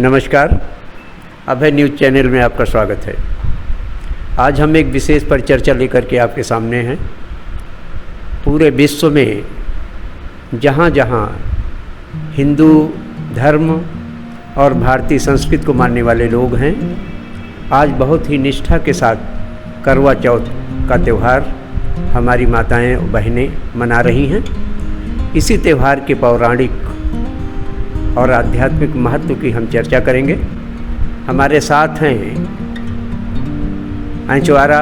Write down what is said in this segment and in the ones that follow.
नमस्कार, अभय news channel में आपका स्वागत है। आज हम एक विशेष परिचर्चा लेकर के आपके सामने हैं। पूरे विश्व में जहाँ जहाँ हिंदू धर्म और भारतीय संस्कृति को मानने वाले लोग हैं, आज बहुत ही निष्ठा के साथ करवा चौथ का त्यौहार हमारी माताएं और बहनें मना रही हैं। इसी त्यौहार के पौराणिक और आध्यात्मिक महत्व की हम चर्चा करेंगे। हमारे साथ हैं अंचवारा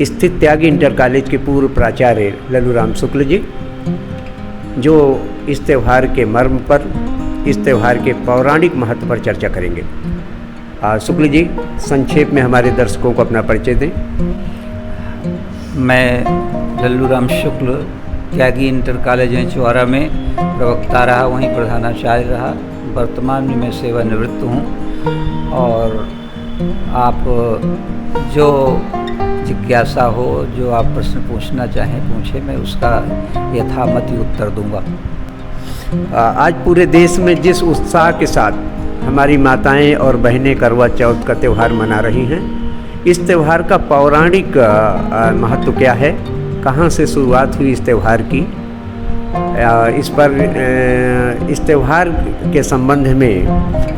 स्थित त्यागी इंटर कॉलेज के पूर्व प्राचार्य लल्लूराम शुक्ल जी, जो इस त्यौहार के मर्म पर, इस त्यौहार के पौराणिक महत्व पर चर्चा करेंगे। शुक्ल जी, संक्षेप में हमारे दर्शकों को अपना परिचय दें। मैं लल्लूराम शुक्ल त्यागी इंटर कॉलेज अंचवारा में प्रवक्ता रहा, वहीं प्रधानाचार्य रहा। वर्तमान में मैं सेवानिवृत्त हूँ और आप जो जिज्ञासा हो, जो आप प्रश्न पूछना चाहें पूछे, मैं उसका यथामति उत्तर दूंगा। आज पूरे देश में जिस उत्साह के साथ हमारी माताएं और बहनें करवा चौथ का त्यौहार मना रही हैं, इस त्यौहार का पौराणिक महत्व क्या है, कहाँ से शुरुआत हुई इस त्यौहार की, इस त्यौहार के संबंध में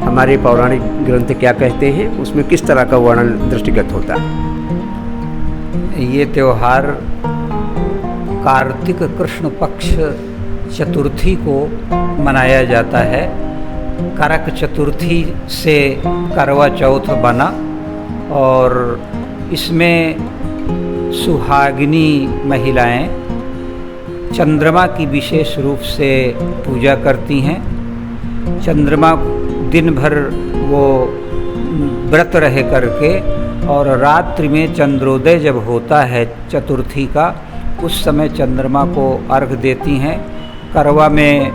हमारे पौराणिक ग्रंथ क्या कहते हैं, उसमें किस तरह का वर्णन दृष्टिगत होता है। ये त्यौहार कार्तिक कृष्ण पक्ष चतुर्थी को मनाया जाता है। करक चतुर्थी से करवा चौथ बना और इसमें सुहागिनी महिलाएं चंद्रमा की विशेष रूप से पूजा करती हैं। चंद्रमा दिन भर वो व्रत रह करके और रात्रि में चंद्रोदय जब होता है चतुर्थी का, उस समय चंद्रमा को अर्घ देती हैं। करवा में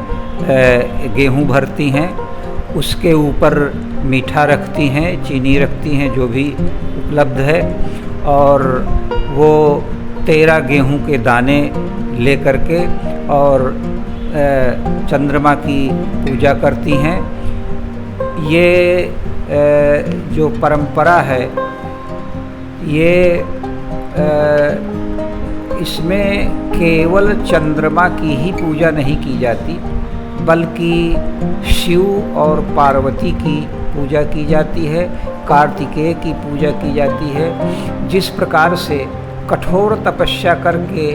गेहूं भरती हैं, उसके ऊपर मीठा रखती हैं, चीनी रखती हैं, जो भी उपलब्ध है, और वो 13 गेहूं के दाने ले करके और चंद्रमा की पूजा करती हैं। ये जो परंपरा है, ये इसमें केवल चंद्रमा की ही पूजा नहीं की जाती, बल्कि शिव और पार्वती की पूजा की जाती है, कार्तिकेय की पूजा की जाती है। जिस प्रकार से कठोर तपस्या करके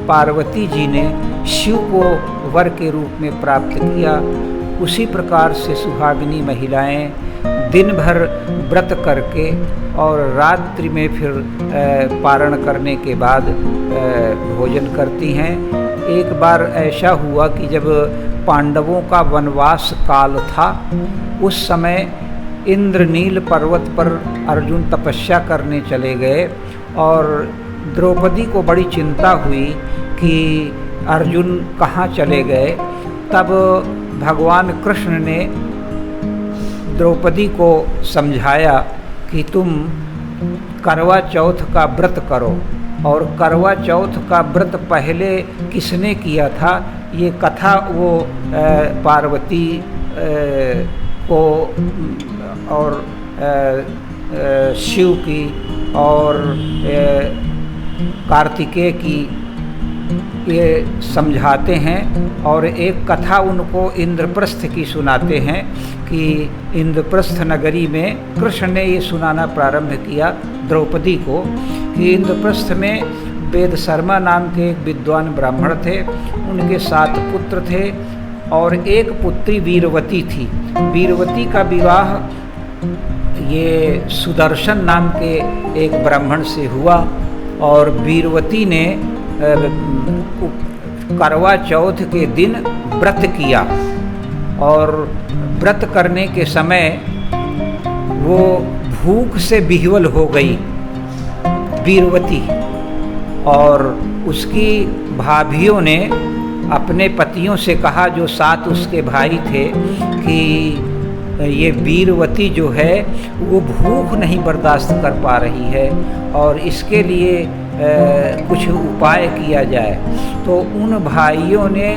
पार्वती जी ने शिव को वर के रूप में प्राप्त किया, उसी प्रकार से सुहागिनी महिलाएं दिन भर व्रत करके और रात्रि में फिर पारण करने के बाद भोजन करती हैं। एक बार ऐसा हुआ कि जब पांडवों का वनवास काल था, उस समय इंद्रनील पर्वत पर अर्जुन तपस्या करने चले गए और द्रौपदी को बड़ी चिंता हुई कि अर्जुन कहाँ चले गए। तब भगवान कृष्ण ने द्रौपदी को समझाया कि तुम करवा चौथ का व्रत करो। और करवा चौथ का व्रत पहले किसने किया था, ये कथा वो पार्वती को और शिव की और कार्तिकेय की ये समझाते हैं। और एक कथा उनको इंद्रप्रस्थ की सुनाते हैं कि इंद्रप्रस्थ नगरी में कृष्ण ने ये सुनाना प्रारंभ किया द्रौपदी को कि इंद्रप्रस्थ में वेद शर्मा नाम के एक विद्वान ब्राह्मण थे, उनके 7 पुत्र थे और एक पुत्री वीरवती थी। वीरवती का विवाह ये सुदर्शन नाम के एक ब्राह्मण से हुआ और वीरवती ने करवा चौथ के दिन व्रत किया और व्रत करने के समय वो भूख से विह्वल हो गई वीरवती, और उसकी भाभियों ने अपने पतियों से कहा, जो 7 उसके भाई थे, कि ये वीरवती जो है वो भूख नहीं बर्दाश्त कर पा रही है और इसके लिए कुछ उपाय किया जाए। तो उन भाइयों ने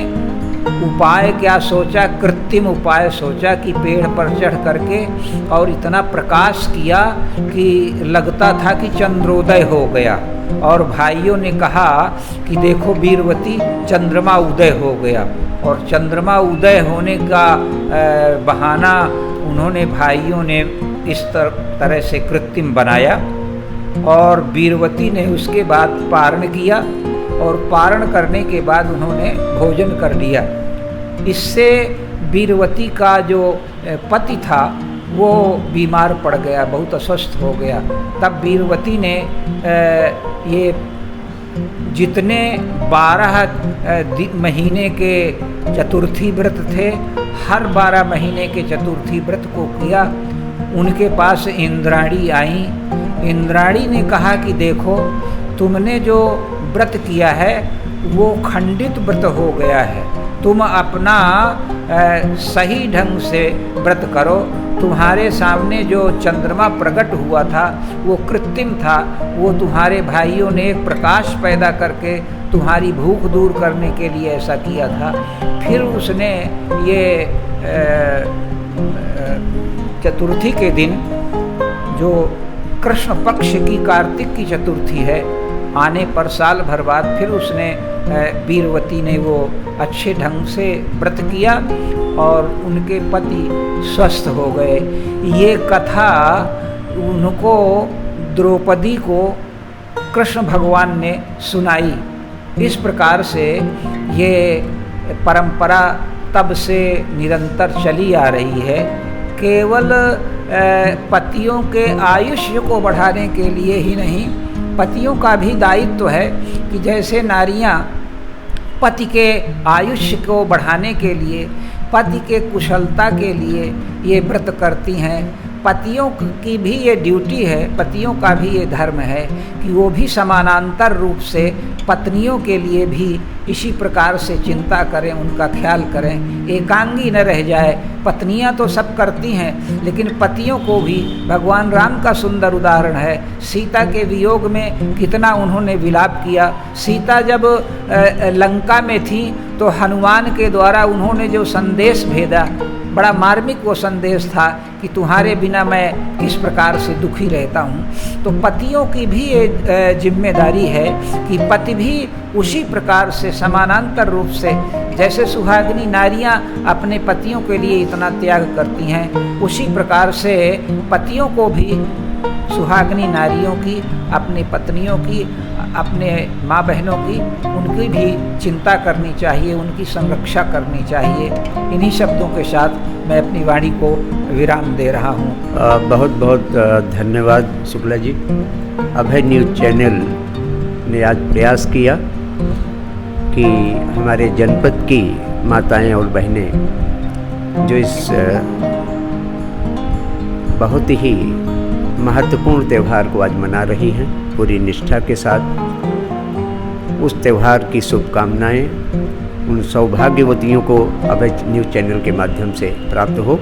उपाय क्या सोचा, कृत्रिम उपाय सोचा कि पेड़ पर चढ़ करके और इतना प्रकाश किया कि लगता था कि चंद्रोदय हो गया। और भाइयों ने कहा कि देखो वीरवती, चंद्रमा उदय हो गया। और चंद्रमा उदय होने का बहाना उन्होंने, भाइयों ने इस तरह से कृत्रिम बनाया। और वीरवती ने उसके बाद पारण किया और पारण करने के बाद उन्होंने भोजन कर लिया। इससे वीरवती का जो पति था वो बीमार पड़ गया, बहुत अस्वस्थ हो गया। तब वीरवती ने ये जितने 12 महीने के चतुर्थी व्रत थे, हर 12 महीने के चतुर्थी व्रत को किया। उनके पास इंद्राणी आई। इंद्राणी ने कहा कि देखो, तुमने जो व्रत किया है वो खंडित व्रत हो गया है, तुम अपना सही ढंग से व्रत करो। तुम्हारे सामने जो चंद्रमा प्रकट हुआ था वो कृत्रिम था, वो तुम्हारे भाइयों ने एक प्रकाश पैदा करके तुम्हारी भूख दूर करने के लिए ऐसा किया था। फिर उसने ये चतुर्थी के दिन, जो कृष्ण पक्ष की कार्तिक की चतुर्थी है, आने पर साल भर बाद फिर उसने, वीरवती ने वो अच्छे ढंग से व्रत किया और उनके पति स्वस्थ हो गए। ये कथा उनको, द्रौपदी को कृष्ण भगवान ने सुनाई। इस प्रकार से ये परंपरा तब से निरंतर चली आ रही है। केवल पतियों के आयुष्य को बढ़ाने के लिए ही नहीं, पतियों का भी दायित्व है कि जैसे नारियां पति के आयुष्य को बढ़ाने के लिए, पति के कुशलता के लिए ये व्रत करती हैं, पतियों की भी ये ड्यूटी है, पतियों का भी ये धर्म है कि वो भी समानांतर रूप से पत्नियों के लिए भी इसी प्रकार से चिंता करें, उनका ख्याल करें, एकांगी न रह जाए। पत्नियां तो सब करती हैं, लेकिन पतियों को भी, भगवान राम का सुंदर उदाहरण है। सीता के वियोग में कितना उन्होंने विलाप किया। सीता जब लंका में थी तो हनुमान के द्वारा उन्होंने जो संदेश भेजा, बड़ा मार्मिक वो संदेश था कि तुम्हारे बिना मैं किस प्रकार से दुखी रहता हूँ। तो पतियों की भी ये जिम्मेदारी है कि पति भी उसी प्रकार से समानांतर रूप से, जैसे सुहागिनी नारियां अपने पतियों के लिए इतना त्याग करती हैं, उसी प्रकार से पतियों को भी, सुहागिनी नारियों की, अपनी पत्नियों की, अपने माँ बहनों की, उनकी भी चिंता करनी चाहिए, उनकी संरक्षा करनी चाहिए। इन्हीं शब्दों के साथ मैं अपनी वाणी को विराम दे रहा हूँ। बहुत बहुत धन्यवाद शुक्ला जी। अभय न्यूज़ चैनल ने आज प्रयास किया कि हमारे जनपद की माताएं और बहनें जो इस बहुत ही महत्वपूर्ण त्यौहार को आज मना रही हैं, पूरी निष्ठा के साथ, उस त्यौहार की शुभकामनाएं उन सौभाग्यवतियों को अभय न्यूज़ चैनल के माध्यम से प्राप्त हो।